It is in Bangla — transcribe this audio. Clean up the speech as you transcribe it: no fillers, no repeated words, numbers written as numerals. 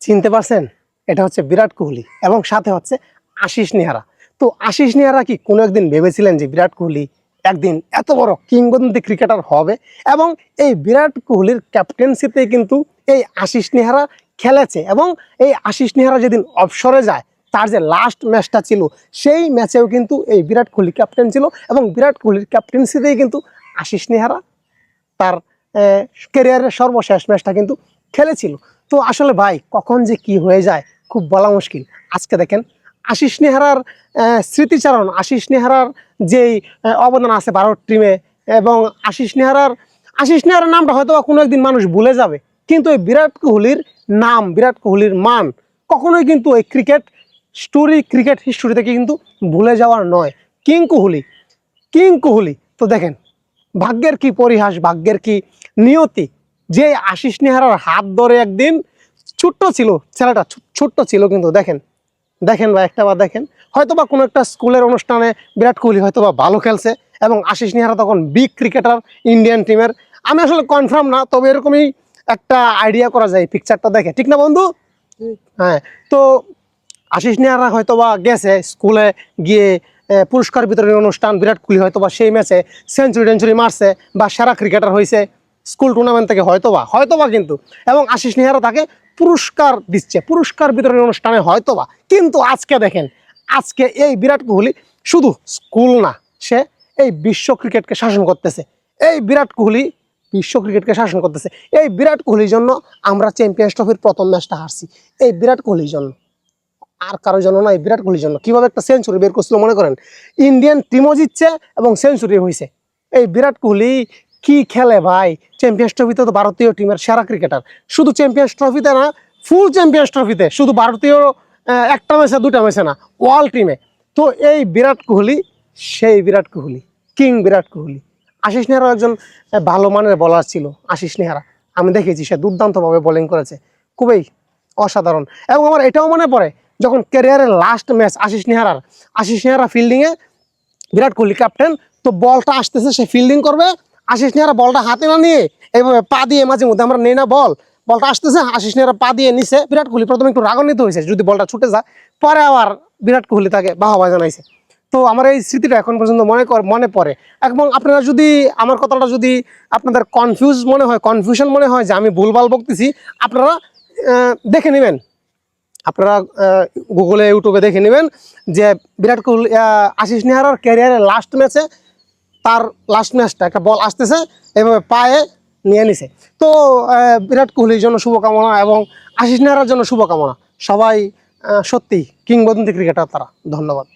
চিনতে পারছেন? এটা হচ্ছে বিরাট কোহলি এবং সাথে হচ্ছে আশিস নেহরা। তো আশিস নেহরা কি কোনো একদিন ভেবেছিলেন যে বিরাট কোহলি একদিন এত বড় কিংবদন্তি ক্রিকেটার হবে? এবং এই বিরাট কোহলির ক্যাপ্টেন্সিতে কিন্তু এই আশিস নেহরা খেলেছে এবং এই আশিস নেহরা যেদিন অবসরে যায়, তার যে লাস্ট ম্যাচটা ছিল সেই ম্যাচেও কিন্তু এই বিরাট কোহলি ক্যাপ্টেন ছিল এবং বিরাট কোহলির ক্যাপ্টেন্সিতেই কিন্তু আশিস নেহরা তার ক্যারিয়ারের সর্বশেষ ম্যাচটা কিন্তু খেলেছিল। তো আসলে ভাই কখন যে কি হয়ে যায় খুব বলা মুশকিল। আজকে দেখেন আশিস নেহরার স্মৃতিচারণ, আশিস নেহরার যেই অবদান আছে ভারত টিমে, এবং আশিস নেহরার নামটা হয়তো কোনো একদিন মানুষ ভুলে যাবে, কিন্তু এই বিরাট কোহলির নাম, বিরাট কোহলির মান কখনোই কিন্তু এই ক্রিকেট স্টোরি, ক্রিকেট হিস্টোরি থেকে কিন্তু ভুলে যাওয়ার নয়। কিং কোহলি। তো দেখেন ভাগ্যের কি পরিহাস, ভাগ্যের কি নিয়তি যে আশিস নেহরার হাত ধরে একদিন, ছোট্ট ছিল ছেলেটা, ছোট্ট ছিল কিন্তু দেখেন বা একটা বার দেখেন, হয়তোবা কোনো একটা স্কুলের অনুষ্ঠানে বিরাট কোহলি হয়তোবা ভালো খেলছে এবং আশিস নেহরা তখন বিগ ক্রিকেটার ইন্ডিয়ান টিমের। আমি আসলে কনফার্ম না, তবে এরকমই একটা আইডিয়া করা যায় পিকচারটা দেখে, ঠিক না বন্ধু? হ্যাঁ। তো আশিস নেহরা হয়তোবা গেছে স্কুলে গিয়ে পুরস্কার বিতরণী অনুষ্ঠান, বিরাট কোহলি হয়তোবা সেই ম্যাচে সেঞ্চুরি মারছে বা সেরা ক্রিকেটার হয়েছে স্কুল টুর্নামেন্ট থেকে, হয়তোবা কিন্তু, এবং আশিস নেহরা তাকে পুরস্কার দিচ্ছে পুরস্কার বিতরণী অনুষ্ঠানে হয়তোবা। কিন্তু আজকে দেখেন, আজকে এই বিরাট কোহলি শুধু স্কুল না, সে এই বিশ্ব ক্রিকেটকে শাসন করতেছে। এই বিরাট কোহলি বিশ্ব ক্রিকেটকে শাসন করতেছে। এই বিরাট কোহলির জন্য আমরা চ্যাম্পিয়ন্স ট্রফির প্রথম ম্যাচটা হারছি, এই বিরাট কোহলির জন্য, আর কারোর জন্য না। এই বিরাট কোহলির জন্য কিভাবে একটা সেঞ্চুরি বের করছিল মনে করেন, ইন্ডিয়ান টিমও জিতছে এবং সেঞ্চুরি হয়েছে। এই বিরাট কোহলি কি খেলে ভাই! চ্যাম্পিয়ন্স ট্রফিতে তো ভারতীয় টিমের সেরা ক্রিকেটার, শুধু চ্যাম্পিয়ন্স ট্রফিতে না, ফুল চ্যাম্পিয়ন্স ট্রফিতে, শুধু ভারতীয় একটা ম্যাচে দুটা ম্যাচে না, ওয়ার্ল্ড টিমে। তো এই বিরাট কোহলি সেই বিরাট কোহলি, কিং বিরাট কোহলি। আশিস নেহরা একজন ভালো মানের বোলার ছিল। আশিস নেহরা আমি দেখেছি সে দুর্দান্তভাবে বোলিং করেছে, খুবই অসাধারণ। এবং আমার এটাও মনে পড়ে যখন ক্যারিয়ারের last match Ashis Nehra ফিল্ডিংয়ে, Virat Kohli captain, তো বলটা আসতেছে, সে ফিল্ডিং করবে, আশিস নেহরা বলটা হাতে না নিয়ে এইভাবে পা দিয়ে, মাঝে মধ্যে আমরা নেই না বলটা আসতেছে, আশিস নেহরা পা দিয়ে নিছে। বিরাট কোহলি প্রথমে একটু রাগান্বিত হয়েছে যদি বলটা ছুটে যায়, পরে আবার বিরাট কোহলি তাকে বাহবা জানাইছে। তো আমার এই স্মৃতিটা এখন পর্যন্ত মনে পড়ে। এবং আপনারা যদি আমার কথাটা যদি আপনাদের কনফিউশন মনে হয় যে আমি ভুলভাল বকতেছি, আপনারা দেখে নেবেন, আপনারা গুগলে ইউটিউবে দেখে নেবেন যে বিরাট কোহলি আশিস নেহরার ক্যারিয়ারের লাস্ট ম্যাচে, তার লাস্ট ম্যাচটা একটা বল আসতেছে এভাবে পায়ে নিয়ে নিছে। তো বিরাট কোহলির জন্য শুভকামনা এবং আশিস নেহরার জন্য শুভকামনা। সবাই সত্যি কিংবদন্তি ক্রিকেটার তারা। ধন্যবাদ।